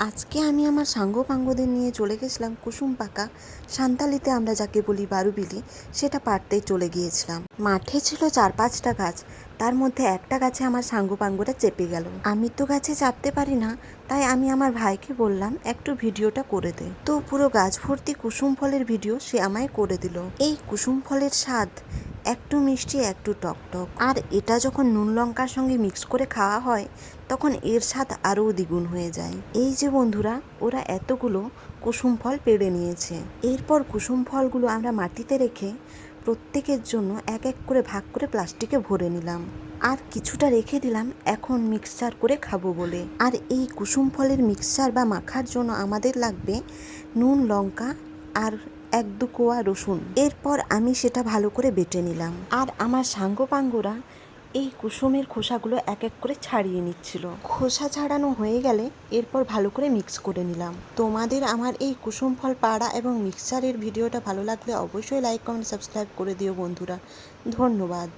আজকে আমি আমার সাঙ্গপাঙ্গদের নিয়ে চলে গেছিলাম কুসুম পাকা, সান্তালিতে আমরা যাকে বলি বারুবিলি, সেটা পাড়তে চলে গিয়েছিলাম। মাঠে ছিল 4-5টা গাছ, তার মধ্যে একটা গাছে আমার সাঙ্গপাঙ্গরা চেপে গেল। আমি তো গাছে চাপতে পারি না, তাই আমি আমার ভাইকে বললাম একটু ভিডিওটা করে দে। তো পুরো গাছ ভর্তি কুসুম ফলের ভিডিও সে আমায় করে দিল। এই কুসুম ফলের স্বাদ একটু মিষ্টি একটু টকটক, আর এটা যখন নুন লঙ্কার সঙ্গে মিক্স করে খাওয়া হয় তখন এর স্বাদ আরও দ্বিগুণ হয়ে যায়। এই যে বন্ধুরা, ওরা এতগুলো কুসুম ফল পেড়ে নিয়েছে। এরপর কুসুম ফলগুলো আমরা মাটিতে রেখে প্রত্যেকের জন্য এক এক করে ভাগ করে প্লাস্টিকে ভরে নিলাম, আর কিছুটা রেখে দিলাম এখন মিক্সচার করে খাবো বলে। আর এই কুসুম ফলের মিক্সচার বা মাখার জন্য আমাদের লাগবে নুন লঙ্কা আর 1-2 কোয়া রসুন। এরপর আমি সেটা ভালো করে বেটে নিলাম, আর আমার সাঙ্গপাঙ্গরা এই কুসুমের খোসাগুলো এক এক করে ছাড়িয়ে নিচ্ছিল। খোসা ছাড়ানো হয়ে গেলে এরপর ভালো করে মিক্স করে নিলাম। তোমাদের আমার এই কুসুম ফল পাড়া এবং মিক্সচারের ভিডিওটা ভালো লাগলে অবশ্যই লাইক কমেন্ট সাবস্ক্রাইব করে দিও বন্ধুরা। ধন্যবাদ।